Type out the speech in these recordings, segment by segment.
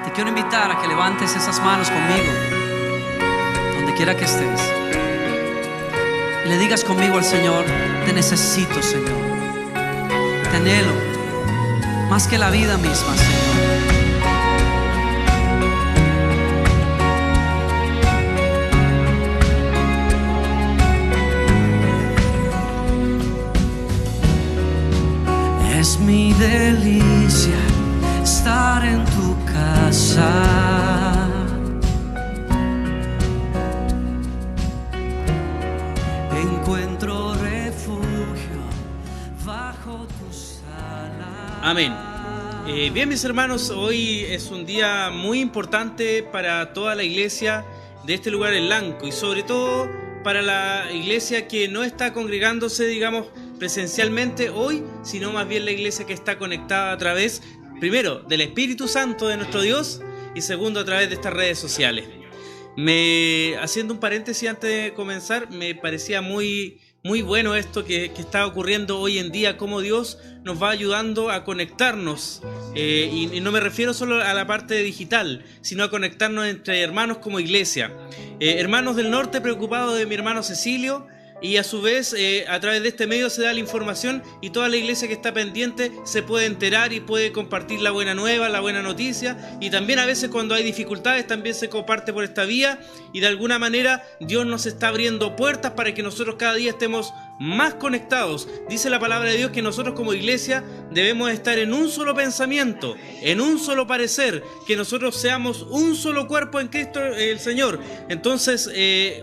Te quiero invitar a que levantes esas manos conmigo, donde quiera que estés, y le digas conmigo al Señor: te necesito, Señor, te anhelo más que la vida misma, Señor. Es mi delicia estar en tu casa. Encuentro refugio bajo tus alas. Amén. Bien, mis hermanos, hoy es un día muy importante para toda la iglesia de este lugar en Lanco, y sobre todo para la iglesia que no está congregándose, digamos, presencialmente hoy, sino más bien la iglesia que está conectada a través, primero, del Espíritu Santo de nuestro Dios, y segundo, a través de estas redes sociales. Haciendo un paréntesis antes de comenzar, me parecía muy bueno esto que está ocurriendo hoy en día, cómo Dios nos va ayudando a conectarnos, y no me refiero solo a la parte digital, sino a conectarnos entre hermanos como iglesia. Hermanos del norte preocupados de mi hermano Cecilio, y a su vez a través de este medio se da la información, y toda la iglesia que está pendiente se puede enterar y puede compartir la buena nueva, la buena noticia, y también a veces cuando hay dificultades también se comparte por esta vía, y de alguna manera Dios nos está abriendo puertas para que nosotros cada día estemos más conectados. Dice la palabra de Dios que nosotros como iglesia debemos estar en un solo pensamiento, en un solo parecer, que nosotros seamos un solo cuerpo en Cristo el Señor. Entonces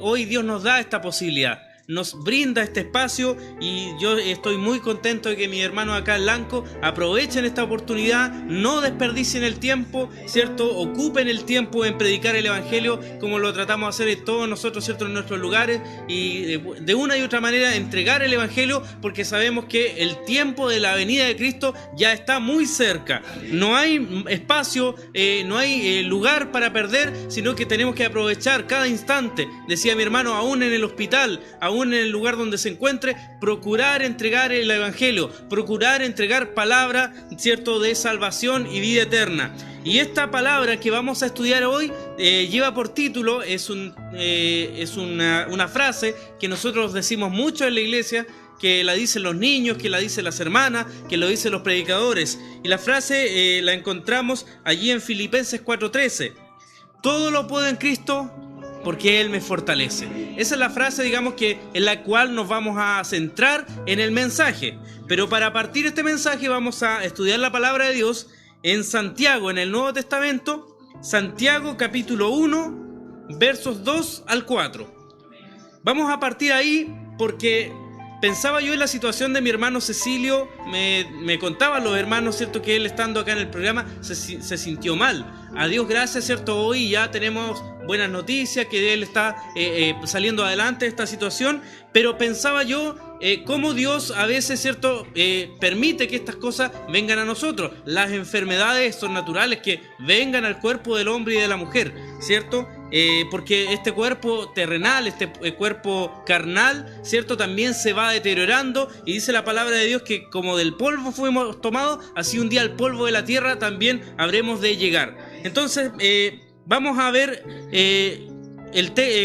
hoy Dios nos da esta posibilidad, nos brinda este espacio, y yo estoy muy contento de que mis hermanos acá en Lanco aprovechen esta oportunidad, no desperdicien el tiempo, ¿cierto? Ocupen el tiempo en predicar el Evangelio como lo tratamos de hacer todos nosotros, ¿cierto? En nuestros lugares, y de una y otra manera entregar el Evangelio, porque sabemos que el tiempo de la venida de Cristo ya está muy cerca. No hay espacio, no hay lugar para perder, sino que tenemos que aprovechar cada instante. Decía mi hermano, aún en el hospital, aún en el lugar donde se encuentre, procurar entregar el Evangelio, procurar entregar palabra, ¿cierto?, de salvación y vida eterna. Y esta palabra que vamos a estudiar hoy lleva por título, es una frase que nosotros decimos mucho en la iglesia, que la dicen los niños, que la dicen las hermanas, que lo dicen los predicadores. Y la frase la encontramos allí en Filipenses 4:13. Todo lo puedo en Cristo porque Él me fortalece. Esa es la frase, digamos, que en la cual nos vamos a centrar en el mensaje. Pero para partir este mensaje vamos a estudiar la palabra de Dios en Santiago, en el Nuevo Testamento, Santiago capítulo 1, versos 2 al 4. Vamos a partir ahí porque pensaba yo en la situación de mi hermano Cecilio. Me contaban los hermanos, ¿cierto?, que él, estando acá en el programa, se sintió mal. A Dios gracias, ¿cierto?, hoy ya tenemos buenas noticias, que él está saliendo adelante de esta situación. Pero pensaba yo cómo Dios a veces, ¿cierto?, permite que estas cosas vengan a nosotros. Las enfermedades son naturales, que vengan al cuerpo del hombre y de la mujer, ¿cierto? Porque este cuerpo terrenal, este cuerpo carnal, ¿cierto?, también se va deteriorando, y dice la palabra de Dios que como del polvo fuimos tomados, así un día al polvo de la tierra también habremos de llegar. Entonces vamos a ver,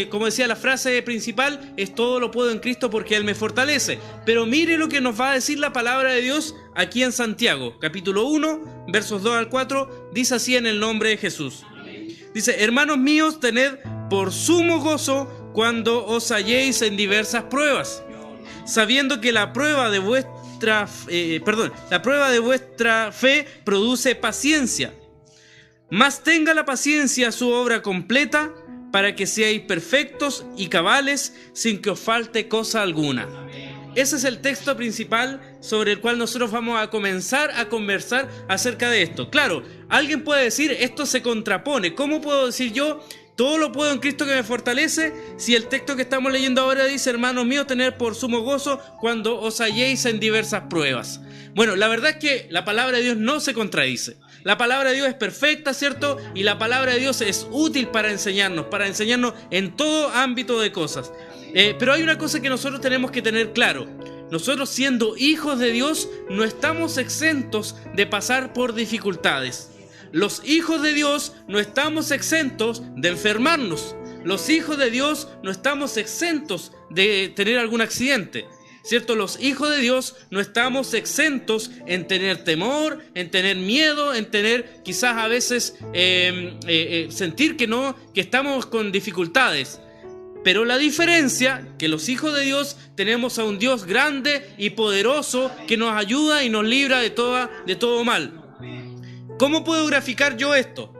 como decía, la frase principal es: todo lo puedo en Cristo porque Él me fortalece. Pero mire lo que nos va a decir la palabra de Dios aquí en Santiago, capítulo 1, versos 2 al 4, dice así en el nombre de Jesús. Dice: hermanos míos, tened por sumo gozo cuando os halléis en diversas pruebas, sabiendo que la prueba de vuestra fe produce paciencia. Mas tenga la paciencia su obra completa, para que seáis perfectos y cabales, sin que os falte cosa alguna. Ese es el texto principal sobre el cual nosotros vamos a comenzar a conversar acerca de esto. Claro, alguien puede decir, esto se contrapone. ¿Cómo puedo decir yo, todo lo puedo en Cristo que me fortalece, si el texto que estamos leyendo ahora dice: hermanos míos, tener por sumo gozo cuando os halléis en diversas pruebas? Bueno, la verdad es que la palabra de Dios no se contradice. La palabra de Dios es perfecta, ¿cierto? Y la palabra de Dios es útil para enseñarnos en todo ámbito de cosas. Pero hay una cosa que nosotros tenemos que tener claro. Nosotros, siendo hijos de Dios, no estamos exentos de pasar por dificultades. los hijos de Dios no estamos exentos de enfermarnos. Los hijos de Dios no estamos exentos de tener algún accidente, ¿cierto? Los hijos de Dios no estamos exentos en tener temor, en tener miedo, en tener quizás a veces sentir que estamos con dificultades. Pero la diferencia, que los hijos de Dios tenemos a un Dios grande y poderoso que nos ayuda y nos libra de todo mal. ¿Cómo puedo graficar yo esto?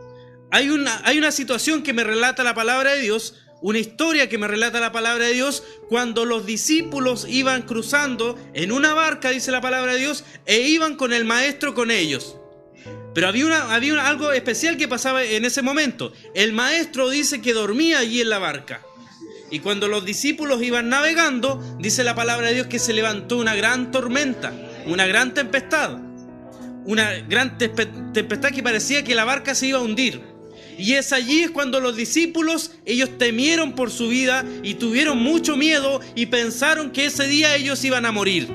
Hay una situación que me relata la palabra de Dios, una historia que me relata la palabra de Dios, cuando los discípulos iban cruzando en una barca, dice la palabra de Dios, e iban con el maestro con ellos. Pero había algo especial que pasaba en ese momento. El maestro dice que dormía allí en la barca. Y cuando los discípulos iban navegando, dice la palabra de Dios que se levantó una gran tormenta, una gran tempestad. Una gran tempestad que parecía que la barca se iba a hundir. Y es allí cuando los discípulos, ellos temieron por su vida y tuvieron mucho miedo y pensaron que ese día ellos iban a morir.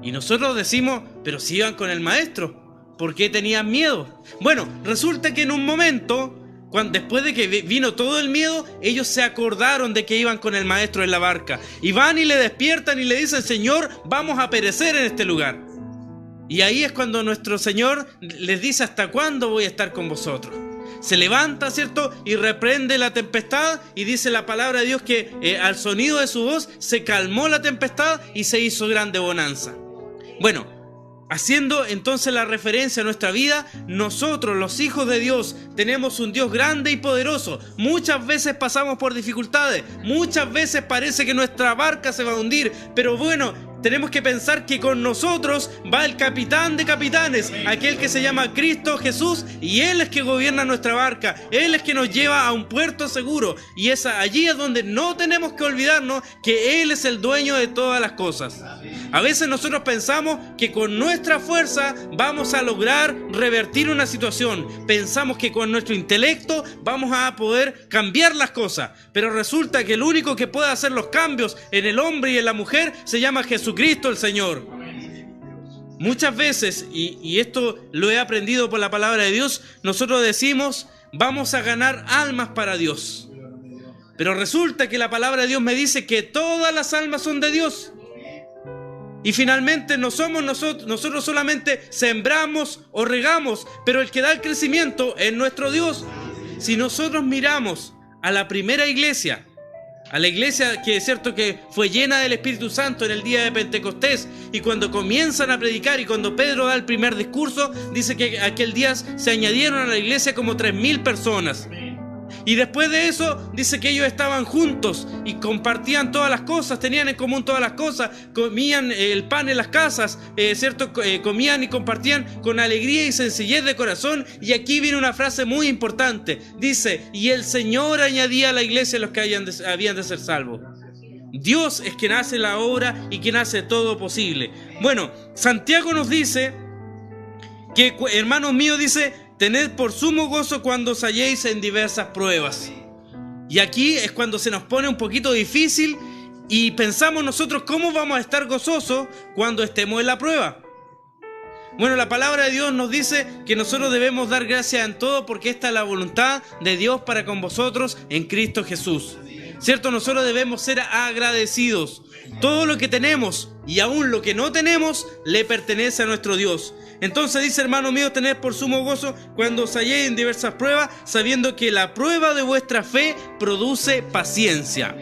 Y nosotros decimos, pero si iban con el maestro, ¿por qué tenían miedo? Bueno, resulta que en un momento, después de que vino todo el miedo, ellos se acordaron de que iban con el maestro en la barca. Y van y le despiertan y le dicen, Señor, vamos a perecer en este lugar. Y ahí es cuando nuestro Señor les dice, ¿hasta cuándo voy a estar con vosotros? Se levanta, ¿cierto? Y reprende la tempestad y dice la palabra de Dios que al sonido de su voz se calmó la tempestad y se hizo grande bonanza. Bueno, haciendo entonces la referencia a nuestra vida, nosotros los hijos de Dios tenemos un Dios grande y poderoso. Muchas veces pasamos por dificultades, muchas veces parece que nuestra barca se va a hundir, pero bueno, tenemos que pensar que con nosotros va el capitán de capitanes, aquel que se llama Cristo Jesús, y Él es que gobierna nuestra barca, Él es que nos lleva a un puerto seguro, y allí es donde no tenemos que olvidarnos que Él es el dueño de todas las cosas. A veces nosotros pensamos que con nuestra fuerza vamos a lograr revertir una situación, pensamos que con nuestro intelecto vamos a poder cambiar las cosas, pero resulta que el único que puede hacer los cambios en el hombre y en la mujer se llama Jesucristo el Señor. Muchas veces, y esto lo he aprendido por la palabra de Dios, nosotros decimos, vamos a ganar almas para Dios. Pero resulta que la palabra de Dios me dice que todas las almas son de Dios. Y finalmente no somos nosotros solamente sembramos o regamos, pero el que da el crecimiento es nuestro Dios. Si nosotros miramos a la primera iglesia, a la iglesia que es cierto que fue llena del Espíritu Santo en el día de Pentecostés, y cuando comienzan a predicar y cuando Pedro da el primer discurso, dice que aquel día se añadieron a la iglesia como 3.000 personas. Y después de eso dice que ellos estaban juntos y compartían todas las cosas, tenían en común todas las cosas, comían el pan en las casas, ¿cierto? Comían y compartían con alegría y sencillez de corazón. Y aquí viene una frase muy importante, dice, y el Señor añadía a la iglesia los que habían de ser salvos. Dios es quien hace la obra y quien hace todo posible. Bueno, Santiago nos dice que, hermanos míos, dice, tened por sumo gozo cuando os halléis en diversas pruebas. Y aquí es cuando se nos pone un poquito difícil y pensamos nosotros cómo vamos a estar gozosos cuando estemos en la prueba. Bueno, la palabra de Dios nos dice que nosotros debemos dar gracias en todo porque esta es la voluntad de Dios para con vosotros en Cristo Jesús. ¿Cierto? Nosotros debemos ser agradecidos. Todo lo que tenemos y aún lo que no tenemos le pertenece a nuestro Dios. Entonces dice, hermano mío, tened por sumo gozo cuando os halléis en diversas pruebas, sabiendo que la prueba de vuestra fe produce paciencia.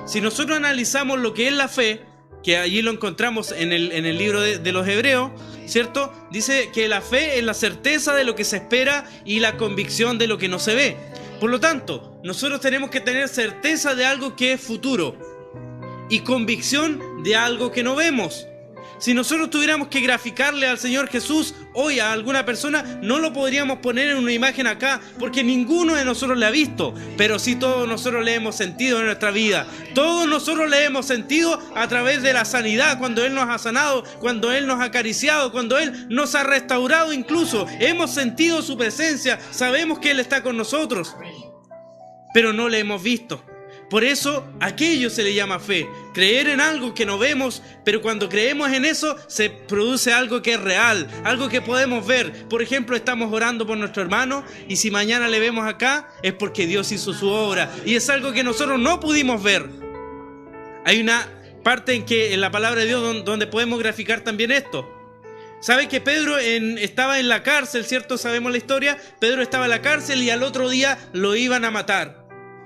Si nosotros analizamos lo que es la fe, que allí lo encontramos en el libro de los Hebreos, ¿cierto? Dice que la fe es la certeza de lo que se espera y la convicción de lo que no se ve. Por lo tanto, nosotros tenemos que tener certeza de algo que es futuro y convicción de algo que no vemos. Si nosotros tuviéramos que graficarle al Señor Jesús hoy a alguna persona, no lo podríamos poner en una imagen acá, porque ninguno de nosotros le ha visto, pero sí todos nosotros le hemos sentido en nuestra vida. Todos nosotros le hemos sentido a través de la sanidad, cuando Él nos ha sanado, cuando Él nos ha acariciado, cuando Él nos ha restaurado incluso. Hemos sentido su presencia, sabemos que Él está con nosotros, pero no le hemos visto. Por eso, aquello se le llama fe. Creer en algo que no vemos, pero cuando creemos en eso, se produce algo que es real, algo que podemos ver. Por ejemplo, estamos orando por nuestro hermano y si mañana le vemos acá, es porque Dios hizo su obra. Y es algo que nosotros no pudimos ver. Hay una parte en la palabra de Dios donde podemos graficar también esto. ¿Sabe que Pedro estaba en la cárcel, cierto? Sabemos la historia. Pedro estaba en la cárcel y al otro día lo iban a matar.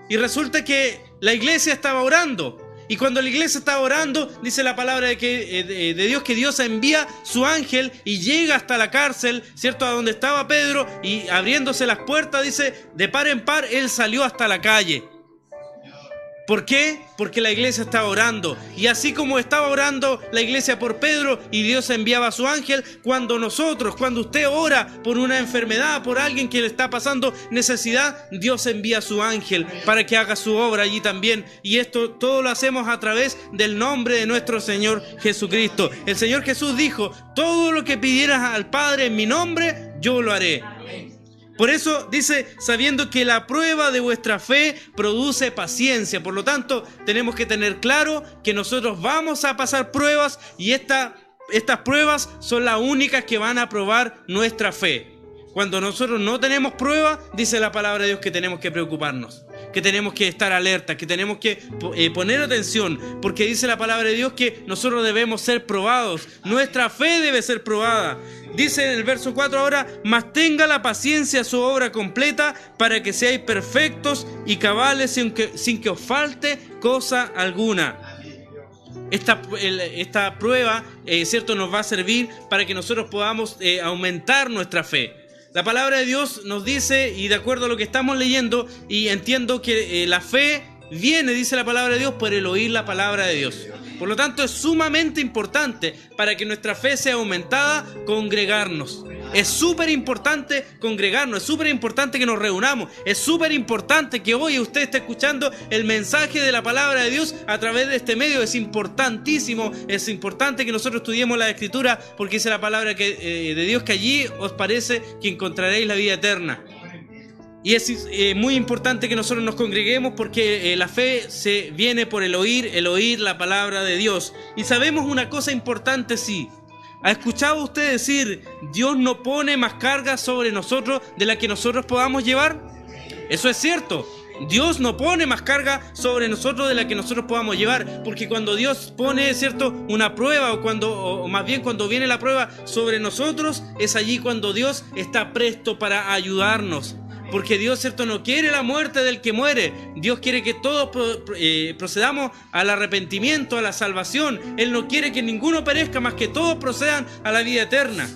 Y resulta que la iglesia estaba orando. Y cuando la iglesia estaba orando, dice la palabra de Dios que Dios envía su ángel y llega hasta la cárcel, ¿cierto? A donde estaba Pedro, y abriéndose las puertas, dice, de par en par, él salió hasta la calle. ¿Por qué? Porque la iglesia estaba orando. Y así como estaba orando la iglesia por Pedro y Dios enviaba a su ángel, cuando usted ora por una enfermedad, por alguien que le está pasando necesidad, Dios envía a su ángel para que haga su obra allí también. Y esto todo lo hacemos a través del nombre de nuestro Señor Jesucristo. El Señor Jesús dijo, todo lo que pidieras al Padre en mi nombre, yo lo haré. Por eso dice, sabiendo que la prueba de vuestra fe produce paciencia. Por lo tanto, tenemos que tener claro que nosotros vamos a pasar pruebas y estas pruebas son las únicas que van a probar nuestra fe. Cuando nosotros no tenemos prueba, dice la palabra de Dios que tenemos que preocuparnos, que tenemos que estar alerta, que tenemos que poner atención, porque dice la palabra de Dios que nosotros debemos ser probados, nuestra fe debe ser probada. Dice en el verso 4 ahora, mas tenga la paciencia su obra completa para que seáis perfectos y cabales sin que os falte cosa alguna. Esta prueba, ¿cierto?, nos va a servir para que nosotros podamos aumentar nuestra fe. La palabra de Dios nos dice, y de acuerdo a lo que estamos leyendo, y entiendo que la fe viene, dice la palabra de Dios, por el oír la palabra de Dios. Por lo tanto, es sumamente importante para que nuestra fe sea aumentada, congregarnos. Es súper importante congregarnos, es súper importante que nos reunamos, es súper importante que hoy usted esté escuchando el mensaje de la palabra de Dios a través de este medio. Es importantísimo, es importante que nosotros estudiemos la Escritura, porque dice la palabra de Dios que allí os parece que encontraréis la vida eterna. Y es muy importante que nosotros nos congreguemos porque la fe se viene por el oír la palabra de Dios. Y sabemos una cosa importante, sí. ¿Ha escuchado usted decir, Dios no pone más carga sobre nosotros de la que nosotros podamos llevar? Eso es cierto. Dios no pone más carga sobre nosotros de la que nosotros podamos llevar, porque cuando Dios pone, ¿cierto?, una prueba, o más bien cuando viene la prueba sobre nosotros, es allí cuando Dios está presto para ayudarnos. Porque Dios, ¿cierto?, no quiere la muerte del que muere. Dios quiere que todos procedamos al arrepentimiento, a la salvación. Él no quiere que ninguno perezca, más que todos procedan a la vida eterna.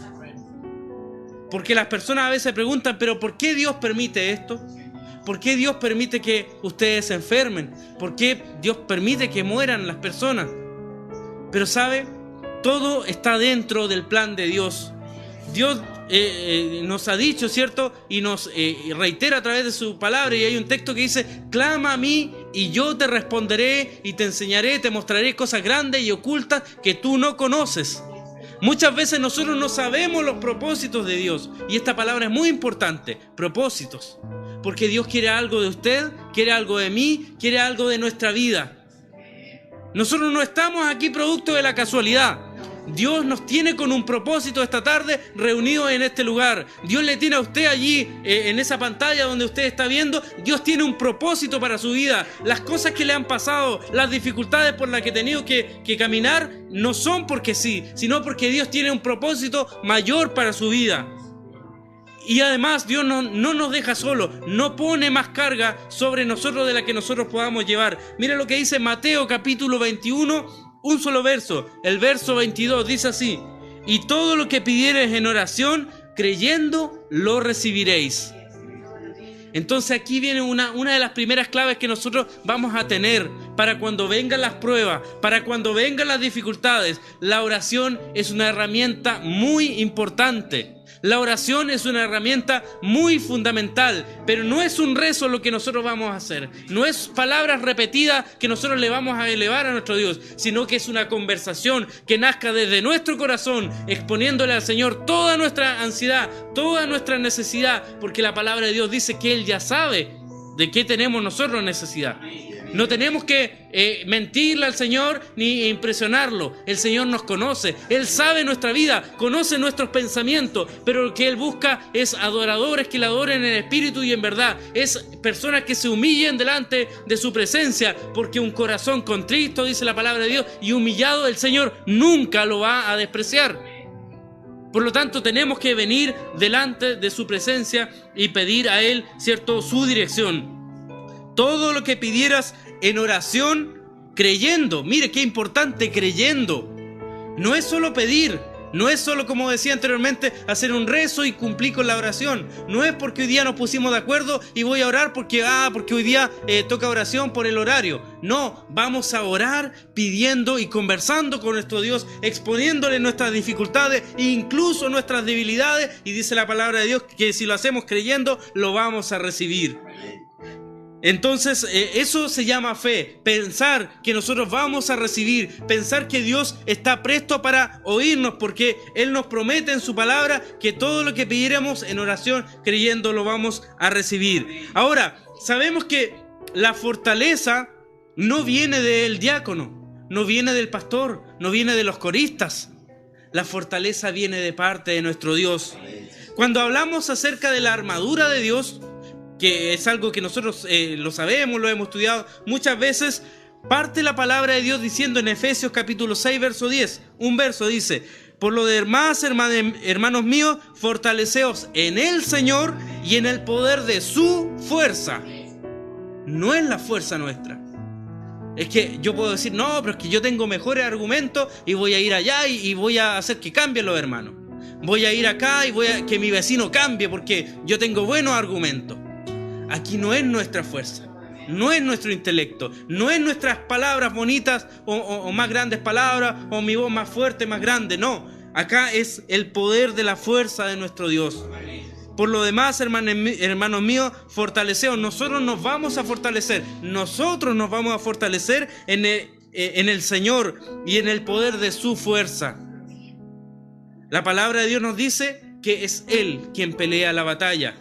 Porque las personas a veces preguntan, ¿pero por qué Dios permite esto? ¿Por qué Dios permite que ustedes se enfermen? ¿Por qué Dios permite que mueran las personas? Pero ¿sabe? Todo está dentro del plan de Dios. Dios nos ha dicho, ¿cierto? Y nos reitera a través de su palabra. Y hay un texto que dice, clama a mí y yo te responderé y te enseñaré, te mostraré cosas grandes y ocultas que tú no conoces. Muchas veces nosotros no sabemos los propósitos de Dios. Y esta palabra es muy importante, propósitos. Porque Dios quiere algo de usted, quiere algo de mí, quiere algo de nuestra vida. Nosotros no estamos aquí producto de la casualidad. Dios nos tiene con un propósito esta tarde reunidos en este lugar. Dios le tiene a usted allí en esa pantalla donde usted está viendo. Dios tiene un propósito para su vida. Las cosas que le han pasado, las dificultades por las que ha tenido que caminar, no son porque sí, sino porque Dios tiene un propósito mayor para su vida. Y además Dios no nos deja solos, no pone más carga sobre nosotros de la que nosotros podamos llevar. Mira lo que dice Mateo capítulo 21, un solo verso, el verso 22, dice así: y todo lo que pidiereis en oración, creyendo, lo recibiréis. Entonces aquí viene una de las primeras claves que nosotros vamos a tener para cuando vengan las pruebas, para cuando vengan las dificultades. La oración es una herramienta muy importante. La oración es una herramienta muy fundamental, pero no es un rezo lo que nosotros vamos a hacer. No es palabras repetidas que nosotros le vamos a elevar a nuestro Dios, sino que es una conversación que nazca desde nuestro corazón, exponiéndole al Señor toda nuestra ansiedad, toda nuestra necesidad, porque la palabra de Dios dice que Él ya sabe de qué tenemos nosotros necesidad. No tenemos que mentirle al Señor ni impresionarlo. El Señor nos conoce, Él sabe nuestra vida, conoce nuestros pensamientos, pero lo que Él busca es adoradores que le adoren en espíritu y en verdad. Es personas que se humillen delante de su presencia, porque un corazón contrito, dice la palabra de Dios, y humillado, el Señor nunca lo va a despreciar. Por lo tanto, tenemos que venir delante de su presencia y pedir a Él, ¿cierto?, su dirección. Todo lo que pidieras en oración, creyendo. Mire qué importante, creyendo. No es solo pedir, no es solo, como decía anteriormente, hacer un rezo y cumplir con la oración. No es porque hoy día nos pusimos de acuerdo y voy a orar porque hoy día toca oración por el horario. No, vamos a orar pidiendo y conversando con nuestro Dios, exponiéndole nuestras dificultades e incluso nuestras debilidades. Y dice la palabra de Dios que si lo hacemos creyendo, lo vamos a recibir. Entonces, eso se llama fe, pensar que nosotros vamos a recibir, pensar que Dios está presto para oírnos, porque Él nos promete en su palabra que todo lo que pidiéramos en oración, creyendo, lo vamos a recibir. Ahora, sabemos que la fortaleza no viene del diácono, no viene del pastor, no viene de los coristas. La fortaleza viene de parte de nuestro Dios. Cuando hablamos acerca de la armadura de Dios, que es algo que nosotros lo sabemos, lo hemos estudiado muchas veces, parte la palabra de Dios diciendo en Efesios capítulo 6, verso 10, un verso dice: por lo demás, hermanos míos, fortaleceos en el Señor y en el poder de su fuerza. No es la fuerza nuestra. Es que yo puedo decir, no, pero es que yo tengo mejores argumentos y voy a ir allá y voy a hacer que cambien los hermanos. Voy a ir acá y voy a que mi vecino cambie porque yo tengo buenos argumentos. Aquí no es nuestra fuerza, no es nuestro intelecto, no es nuestras palabras bonitas o más grandes palabras o mi voz más fuerte, más grande, no. Acá es el poder de la fuerza de nuestro Dios. Por lo demás, hermanos míos, fortaleceos. Nosotros nos vamos a fortalecer, nosotros nos vamos a fortalecer en el Señor y en el poder de su fuerza. La palabra de Dios nos dice que es Él quien pelea la batalla.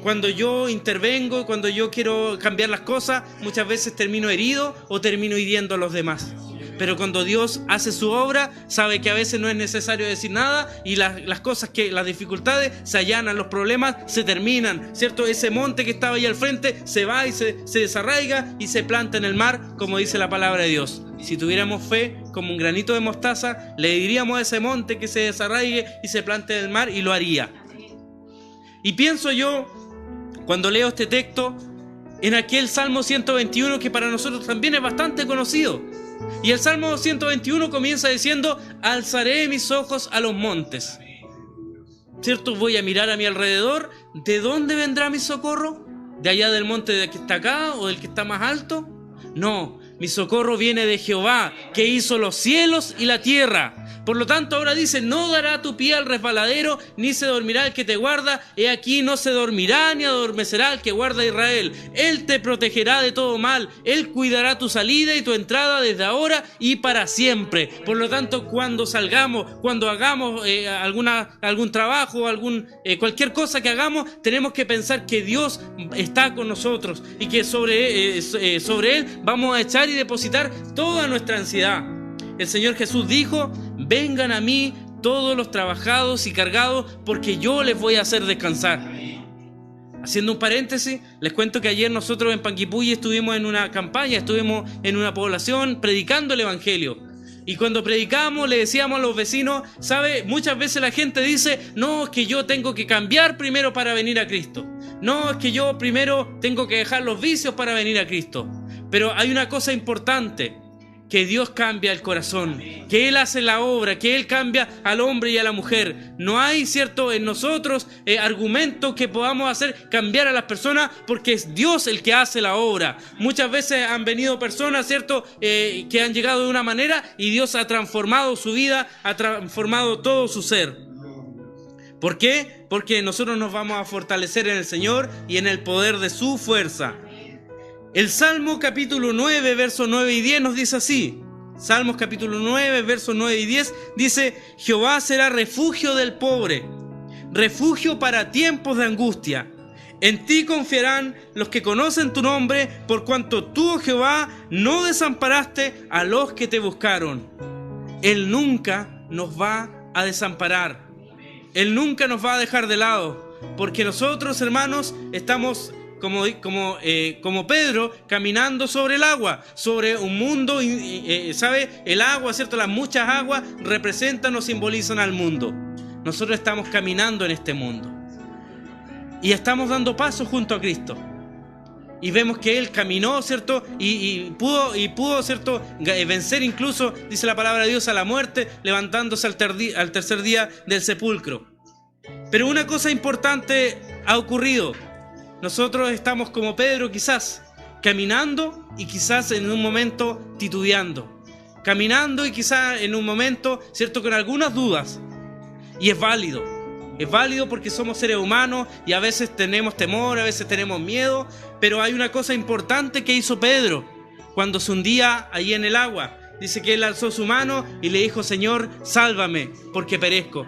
Cuando yo intervengo, cuando yo quiero cambiar las cosas, muchas veces termino herido o termino hiriendo a los demás. Pero cuando Dios hace su obra, sabe que a veces no es necesario decir nada y las cosas, las dificultades se allanan, los problemas se terminan, ¿cierto? Ese monte que estaba ahí al frente se va y se desarraiga y se planta en el mar, como dice la palabra de Dios. Si tuviéramos fe como un granito de mostaza, le diríamos a ese monte que se desarraigue y se plante en el mar y lo haría. Y pienso yo, cuando leo este texto, en aquel Salmo 121 que para nosotros también es bastante conocido. Y el Salmo 121 comienza diciendo: alzaré mis ojos a los montes. ¿Cierto? Voy a mirar a mi alrededor. ¿De dónde vendrá mi socorro? ¿De allá del monte que está acá o del que está más alto? No, mi socorro viene de Jehová, que hizo los cielos y la tierra. Por lo tanto, ahora dice: no dará tu pie al resbaladero, ni se dormirá el que te guarda. He aquí, no se dormirá ni adormecerá el que guarda a Israel. Él te protegerá de todo mal. Él cuidará tu salida y tu entrada desde ahora y para siempre. Por lo tanto, cuando salgamos, cuando hagamos algún trabajo, cualquier cosa que hagamos, tenemos que pensar que Dios está con nosotros y que sobre Él vamos a echar y depositar toda nuestra ansiedad. El Señor Jesús dijo: vengan a mí todos los trabajados y cargados, porque yo les voy a hacer descansar. Haciendo un paréntesis, les cuento que ayer nosotros en Panguipulli estuvimos en una campaña, estuvimos en una población predicando el Evangelio. Y cuando predicamos le decíamos a los vecinos, ¿sabe? Muchas veces la gente dice: no, es que yo tengo que cambiar primero para venir a Cristo. No, es que yo primero tengo que dejar los vicios para venir a Cristo. Pero hay una cosa importante: que Dios cambia el corazón, que Él hace la obra, que Él cambia al hombre y a la mujer. No hay, ¿cierto?, en nosotros argumentos que podamos hacer cambiar a las personas, porque es Dios el que hace la obra. Muchas veces han venido personas, ¿cierto?, que han llegado de una manera y Dios ha transformado su vida, ha transformado todo su ser. ¿Por qué? Porque nosotros nos vamos a fortalecer en el Señor y en el poder de su fuerza. El Salmo capítulo 9, versos 9 y 10 nos dice así. Salmos capítulo 9, versos 9 y 10 dice: Jehová será refugio del pobre, refugio para tiempos de angustia. En ti confiarán los que conocen tu nombre, por cuanto tú, oh Jehová, no desamparaste a los que te buscaron. Él nunca nos va a desamparar. Él nunca nos va a dejar de lado, porque nosotros, hermanos, estamos como Pedro, caminando sobre el agua, sobre un mundo, ¿sabe? El agua, ¿cierto? Las muchas aguas representan o simbolizan al mundo. Nosotros estamos caminando en este mundo y estamos dando pasos junto a Cristo. Y vemos que Él caminó, ¿cierto? Y pudo, ¿cierto? Vencer incluso, dice la palabra de Dios, a la muerte, levantándose al tercer día del sepulcro. Pero una cosa importante ha ocurrido. Nosotros estamos como Pedro, quizás caminando y quizás en un momento titubeando. Caminando y quizás en un momento, ¿cierto? Con algunas dudas. Y es válido. Es válido porque somos seres humanos y a veces tenemos temor, a veces tenemos miedo. Pero hay una cosa importante que hizo Pedro cuando se hundía allí en el agua. Dice que él alzó su mano y le dijo: Señor, sálvame porque perezco.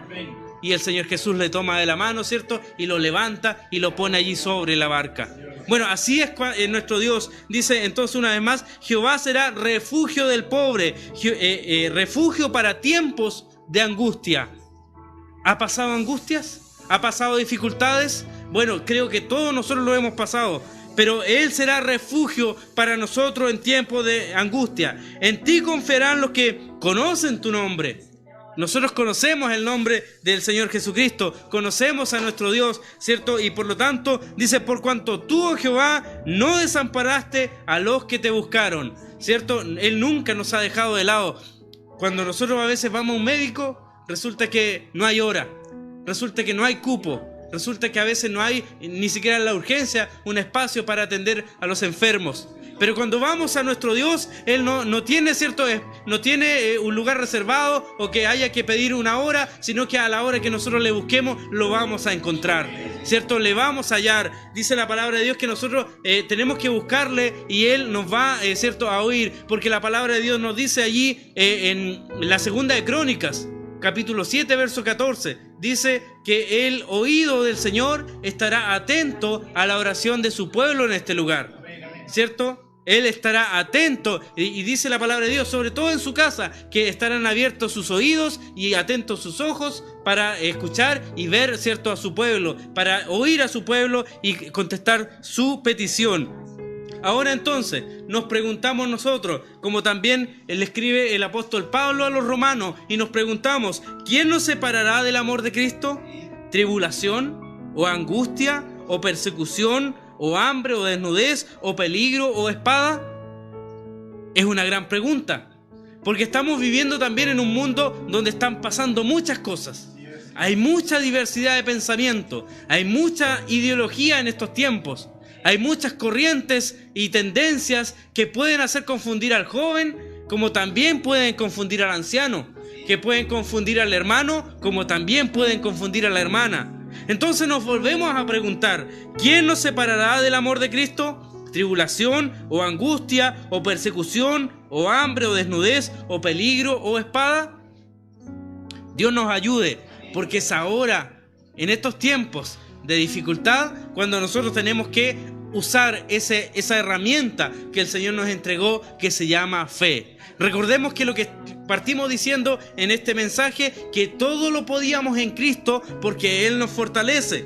Y el Señor Jesús le toma de la mano, ¿cierto? Y lo levanta y lo pone allí sobre la barca. Bueno, así es nuestro Dios. Dice entonces una vez más: Jehová será refugio del pobre, refugio para tiempos de angustia. ¿Ha pasado angustias? ¿Ha pasado dificultades? Bueno, creo que todos nosotros lo hemos pasado. Pero Él será refugio para nosotros en tiempos de angustia. En ti confiarán los que conocen tu nombre. Nosotros conocemos el nombre del Señor Jesucristo, conocemos a nuestro Dios, ¿cierto? Y por lo tanto, dice: por cuanto tú, oh Jehová, no desamparaste a los que te buscaron, ¿cierto? Él nunca nos ha dejado de lado. Cuando nosotros a veces vamos a un médico, resulta que no hay hora, resulta que no hay cupo, resulta que a veces no hay ni siquiera en la urgencia un espacio para atender a los enfermos. Pero cuando vamos a nuestro Dios, Él no tiene, ¿cierto? No tiene un lugar reservado o que haya que pedir una hora, sino que a la hora que nosotros le busquemos, lo vamos a encontrar, ¿cierto? Le vamos a hallar. Dice la palabra de Dios que nosotros tenemos que buscarle y Él nos va, ¿cierto?, a oír, porque la palabra de Dios nos dice allí en la segunda de Crónicas, capítulo 7, verso 14, dice que el oído del Señor estará atento a la oración de su pueblo en este lugar, ¿cierto? Él estará atento y dice la palabra de Dios, sobre todo en su casa, que estarán abiertos sus oídos y atentos sus ojos para escuchar y ver, ¿cierto?, a su pueblo, para oír a su pueblo y contestar su petición. Ahora entonces nos preguntamos nosotros, como también le escribe el apóstol Pablo a los romanos, y nos preguntamos: ¿quién nos separará del amor de Cristo? ¿Tribulación o angustia o persecución o hambre o desnudez o peligro o espada? Es una gran pregunta, porque estamos viviendo también en un mundo donde están pasando muchas cosas. Hay mucha diversidad de pensamiento, hay mucha ideología en estos tiempos. Hay muchas corrientes y tendencias que pueden hacer confundir al joven, como también pueden confundir al anciano, que pueden confundir al hermano, como también pueden confundir a la hermana. Entonces nos volvemos a preguntar: ¿quién nos separará del amor de Cristo? ¿Tribulación o angustia o persecución o hambre o desnudez o peligro o espada? Dios nos ayude, porque es ahora, en estos tiempos de dificultad, cuando nosotros tenemos que usar esa herramienta que el Señor nos entregó, que se llama fe. Recordemos que lo que partimos diciendo en este mensaje, que todo lo podíamos en Cristo porque Él nos fortalece.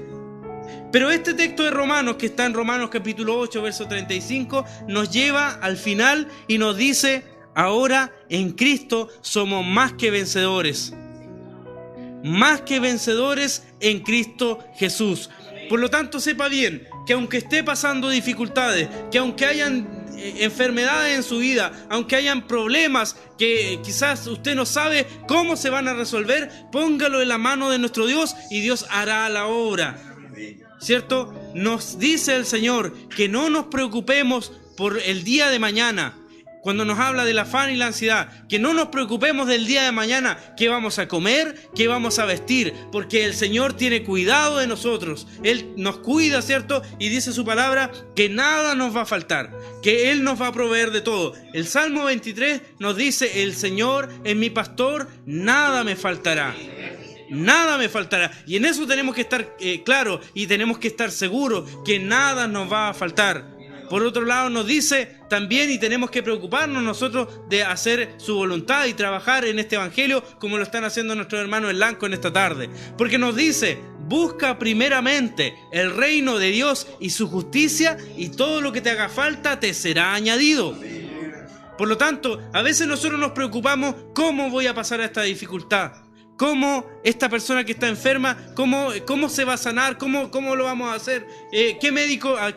Pero este texto de Romanos, que está en Romanos capítulo 8, verso 35, nos lleva al final y nos dice: ahora en Cristo somos más que vencedores. Más que vencedores en Cristo Jesús. Por lo tanto, sepa bien que aunque esté pasando dificultades, que aunque hayan enfermedades en su vida, aunque hayan problemas que quizás usted no sabe cómo se van a resolver, póngalo en la mano de nuestro Dios y Dios hará la obra, ¿cierto? Nos dice el Señor que no nos preocupemos por el día de mañana. Cuando nos habla del afán y la ansiedad, que no nos preocupemos del día de mañana, qué vamos a comer, qué vamos a vestir, porque el Señor tiene cuidado de nosotros. Él nos cuida, ¿cierto? Y dice su palabra que nada nos va a faltar, que Él nos va a proveer de todo. El Salmo 23 nos dice: el Señor es mi pastor, nada me faltará. nada me faltará. Y en eso tenemos que estar claros y tenemos que estar seguros que nada nos va a faltar. Por otro lado nos dice también, y tenemos que preocuparnos nosotros de hacer su voluntad y trabajar en este evangelio como lo están haciendo nuestros hermanos en Lanco en esta tarde. Porque nos dice, busca primeramente el reino de Dios y su justicia, y todo lo que te haga falta te será añadido. Por lo tanto, a veces nosotros nos preocupamos, ¿cómo voy a pasar a esta dificultad? ¿Cómo esta persona que está enferma, cómo se va a sanar? ¿Cómo lo vamos a hacer? ¿A qué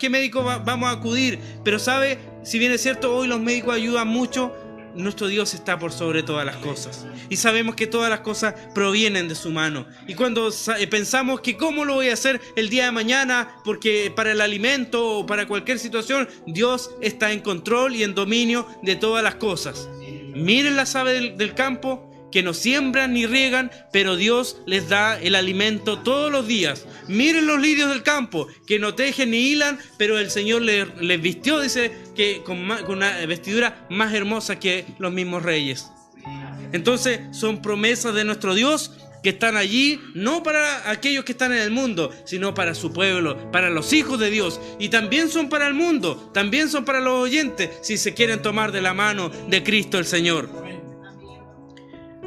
médico vamos a acudir? Pero sabe, si bien es cierto, hoy los médicos ayudan mucho, nuestro Dios está por sobre todas las cosas. Y sabemos que todas las cosas provienen de su mano. Y cuando pensamos que cómo lo voy a hacer el día de mañana, porque para el alimento o para cualquier situación, Dios está en control y en dominio de todas las cosas. Miren las aves del campo, que no siembran ni riegan, pero Dios les da el alimento todos los días. Miren los lirios del campo, que no tejen ni hilan, pero el Señor les vistió, dice, que con una vestidura más hermosa que los mismos reyes. Entonces son promesas de nuestro Dios que están allí, no para aquellos que están en el mundo, sino para su pueblo, para los hijos de Dios. Y también son para el mundo, también son para los oyentes, si se quieren tomar de la mano de Cristo el Señor.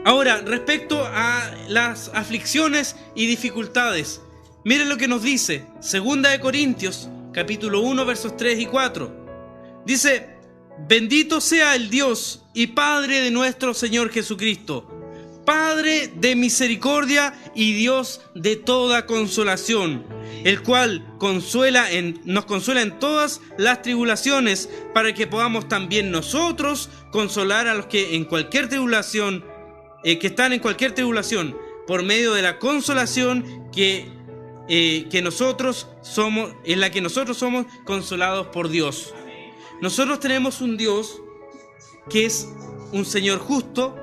Ahora, respecto a las aflicciones y dificultades, miren lo que nos dice 2 de Corintios, capítulo 1, versos 3 y 4. Dice, bendito sea el Dios y Padre de nuestro Señor Jesucristo, Padre de misericordia y Dios de toda consolación, el cual nos consuela en todas las tribulaciones, para que podamos también nosotros consolar a los que en cualquier tribulación que están en cualquier tribulación, por medio de la consolación que nosotros somos, en la que nosotros somos consolados por Dios. Nosotros tenemos un Dios que es un Señor justo,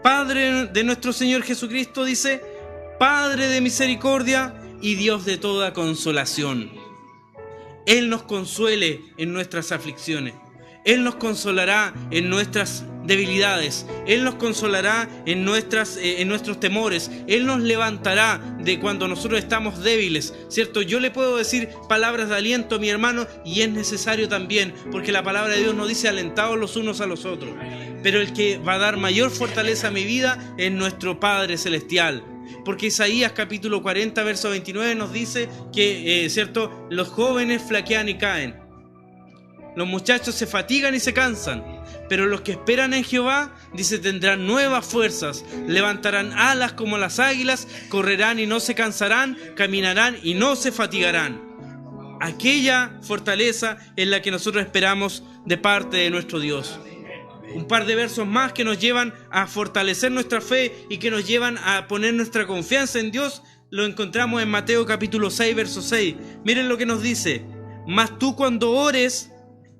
Padre de nuestro Señor Jesucristo, dice, Padre de misericordia y Dios de toda consolación. Él nos consuele en nuestras aflicciones. Él nos consolará en nuestras debilidades. Él nos consolará en nuestros temores. Él nos levantará de cuando nosotros estamos débiles, ¿cierto? Yo le puedo decir palabras de aliento a mi hermano, y es necesario también, porque la palabra de Dios nos dice alentados los unos a los otros. Pero el que va a dar mayor fortaleza a mi vida es nuestro Padre Celestial. Porque Isaías capítulo 40, verso 29 nos dice que, ¿cierto?, los jóvenes flaquean y caen. Los muchachos se fatigan y se cansan, pero los que esperan en Jehová, dice, tendrán nuevas fuerzas, levantarán alas como las águilas, correrán y no se cansarán, caminarán y no se fatigarán. Aquella fortaleza es la que nosotros esperamos de parte de nuestro Dios. Un par de versos más que nos llevan a fortalecer nuestra fe y que nos llevan a poner nuestra confianza en Dios, lo encontramos en Mateo capítulo 6, verso 6. Miren lo que nos dice: mas tú cuando ores,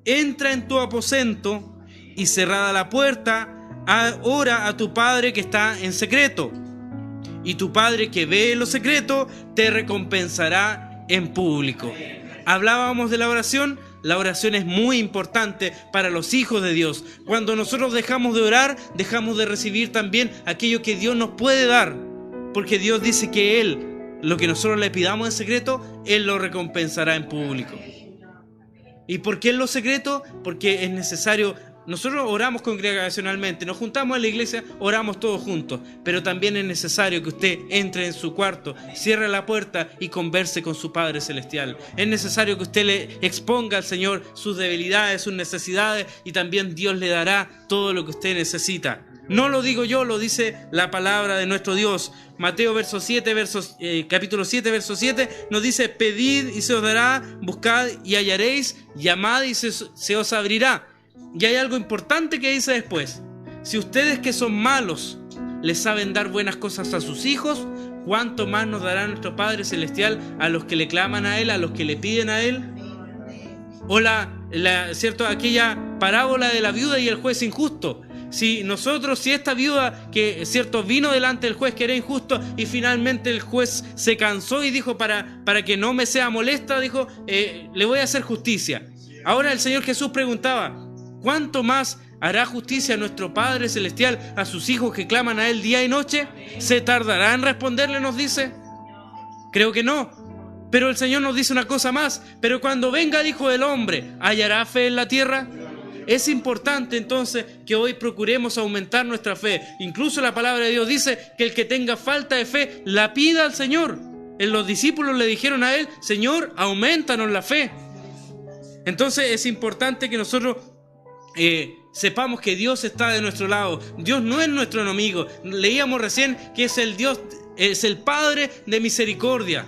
entra en tu aposento y cerrada la puerta, ora a tu Padre que está en secreto. Y tu Padre que ve en lo secreto te recompensará en público. Hablábamos de la oración. La oración es muy importante para los hijos de Dios. Cuando nosotros dejamos de orar, dejamos de recibir también aquello que Dios nos puede dar. Porque Dios dice que Él, lo que nosotros le pidamos en secreto, Él lo recompensará en público. ¿Y por qué en lo secreto? Porque es necesario. Nosotros oramos congregacionalmente, nos juntamos en la iglesia, oramos todos juntos, pero también es necesario que usted entre en su cuarto, cierre la puerta y converse con su Padre Celestial. Es necesario que usted le exponga al Señor sus debilidades, sus necesidades, y también Dios le dará todo lo que usted necesita. No lo digo yo, lo dice la palabra de nuestro Dios. Mateo capítulo 7, verso 7 nos dice: pedid y se os dará, buscad y hallaréis, llamad y se os abrirá. Y hay algo importante que dice después: si ustedes que son malos les saben dar buenas cosas a sus hijos, ¿cuánto más nos dará nuestro Padre Celestial a los que le claman a Él, a los que le piden a Él? O ¿cierto?, aquella parábola de la viuda y el juez injusto. Si esta viuda que, ¿cierto?, vino delante del juez que era injusto, y finalmente el juez se cansó y dijo, para que no me sea molesta, dijo, le voy a hacer justicia. Ahora el Señor Jesús preguntaba: ¿cuánto más ¿Hará justicia nuestro Padre Celestial a sus hijos que claman a Él día y noche? ¿Se tardará en responderle?, nos dice. Creo que no. Pero el Señor nos dice una cosa más. Pero cuando venga el Hijo del Hombre, ¿hallará fe en la tierra? Es importante entonces que hoy procuremos aumentar nuestra fe. Incluso la palabra de Dios dice que el que tenga falta de fe la pida al Señor. Los discípulos le dijeron a Él: Señor, aumentanos la fe. Entonces es importante que nosotros sepamos que Dios está de nuestro lado. Dios no es nuestro enemigo. Leíamos recién que es el Dios, es el Padre de misericordia.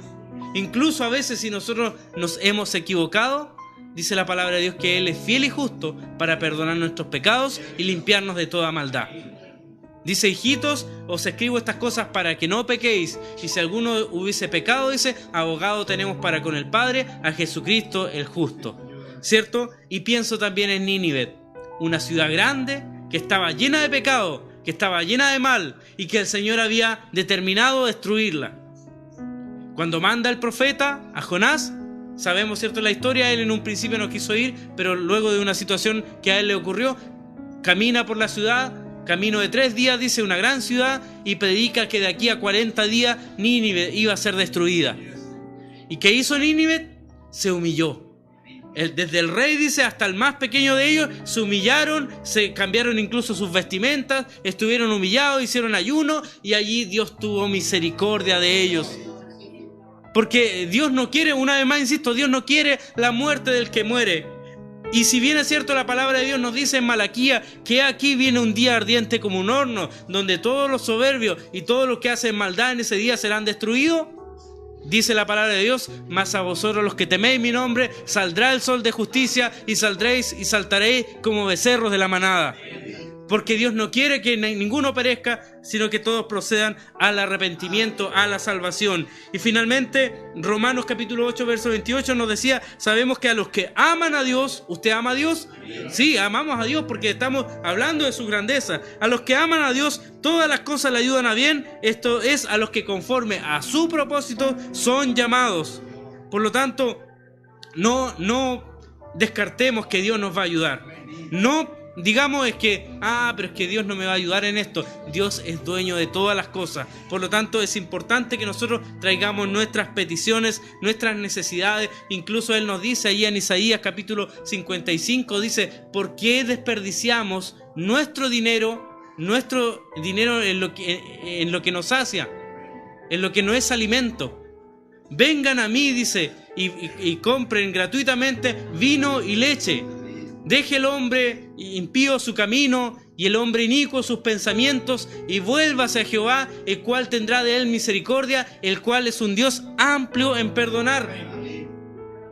Incluso a veces, si nosotros nos hemos equivocado, dice la palabra de Dios que Él es fiel y justo para perdonar nuestros pecados y limpiarnos de toda maldad. Dice: hijitos, os escribo estas cosas para que no pequéis. Y si alguno hubiese pecado, dice, abogado tenemos para con el Padre, a Jesucristo el justo. ¿Cierto? Y pienso también en Nínive, una ciudad grande que estaba llena de pecado, que estaba llena de mal y que el Señor había determinado destruirla. Cuando manda el profeta a Jonás, sabemos, ¿cierto?, la historia. Él en un principio no quiso ir, pero luego de una situación que a él le ocurrió, camina por la ciudad, camino de 3 días, dice, una gran ciudad, y predica que de aquí a 40 días Nínive iba a ser destruida. ¿Y qué hizo Nínive? Se humilló. Desde el rey, dice, hasta el más pequeño de ellos se humillaron, se cambiaron incluso sus vestimentas, estuvieron humillados, hicieron ayuno, y allí Dios tuvo misericordia de ellos. Porque Dios no quiere, una vez más insisto, Dios no quiere la muerte del que muere. Y si bien es cierto, la palabra de Dios nos dice en Malaquía que aquí viene un día ardiente como un horno, donde todos los soberbios y todos los que hacen maldad en ese día serán destruidos, dice la palabra de Dios: mas a vosotros los que teméis mi nombre, saldrá el sol de justicia, y saldréis y saltaréis como becerros de la manada. Porque Dios no quiere que ninguno perezca, sino que todos procedan al arrepentimiento, a la salvación. Y finalmente, Romanos capítulo 8, verso 28 nos decía: sabemos que a los que aman a Dios, ¿usted ama a Dios? Sí, amamos a Dios porque estamos hablando de su grandeza. A los que aman a Dios, todas las cosas le ayudan a bien. Esto es, a los que conforme a su propósito son llamados. Por lo tanto, no descartemos que Dios nos va a ayudar. No digamos pero es que Dios no me va a ayudar en esto. Dios es dueño de todas las cosas. Por lo tanto, es importante que nosotros traigamos nuestras peticiones, nuestras necesidades. Incluso Él nos dice ahí en Isaías capítulo 55, dice: ¿por qué desperdiciamos nuestro dinero en lo que nos sacia, en lo que no es alimento? Vengan a mí, dice, y compren gratuitamente vino y leche. Deje el hombre impío su camino y el hombre inicuo sus pensamientos, y vuélvase a Jehová, el cual tendrá de él misericordia, el cual es un Dios amplio en perdonar.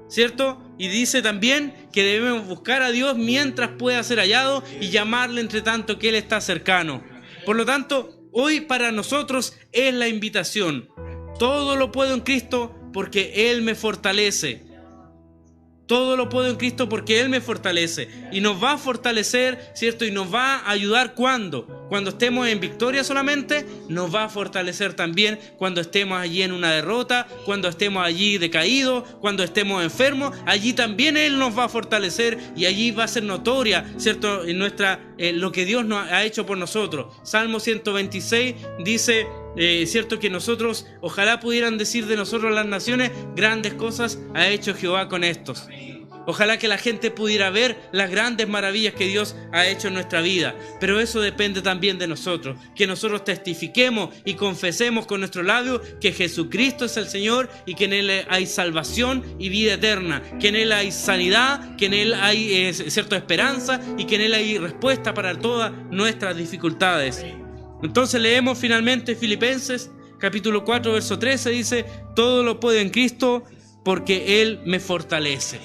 ¿Cierto? Y dice también que debemos buscar a Dios mientras pueda ser hallado y llamarle entre tanto que Él está cercano. Por lo tanto, hoy para nosotros es la invitación: todo lo puedo en Cristo porque Él me fortalece. Todo lo puedo en Cristo porque Él me fortalece. Y nos va a fortalecer, ¿cierto? Y nos va a ayudar cuando estemos en victoria solamente. Nos va a fortalecer también cuando estemos allí en una derrota, cuando estemos allí decaídos, cuando estemos enfermos. Allí también Él nos va a fortalecer y allí va a ser notoria, ¿cierto?, en lo que Dios nos ha hecho por nosotros. Salmo 126 dice, cierto, que nosotros, ojalá pudieran decir de nosotros las naciones: grandes cosas ha hecho Jehová con estos. Ojalá que la gente pudiera ver las grandes maravillas que Dios ha hecho en nuestra vida. Pero eso depende también de nosotros, que nosotros testifiquemos y confesemos con nuestros labios que Jesucristo es el Señor y que en Él hay salvación y vida eterna, que en Él hay sanidad, que en Él hay cierta esperanza y que en Él hay respuesta para todas nuestras dificultades. Entonces leemos finalmente Filipenses capítulo 4 verso 13, dice: todo lo puedo en Cristo porque Él me fortalece.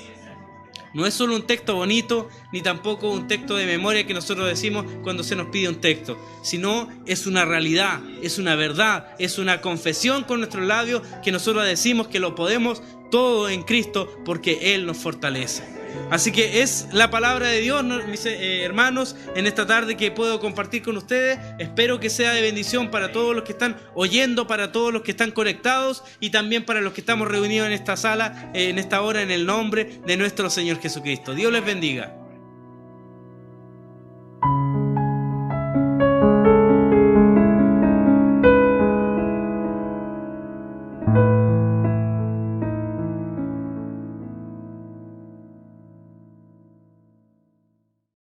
No es solo un texto bonito, ni tampoco un texto de memoria que nosotros decimos cuando se nos pide un texto, sino es una realidad, es una verdad, es una confesión con nuestros labios que nosotros decimos que lo podemos todo en Cristo porque Él nos fortalece. Así que es la palabra de Dios, mis hermanos, en esta tarde que puedo compartir con ustedes. Espero que sea de bendición para todos los que están oyendo, para todos los que están conectados y también para los que estamos reunidos en esta sala, en esta hora, en el nombre de nuestro Señor Jesucristo. Dios les bendiga.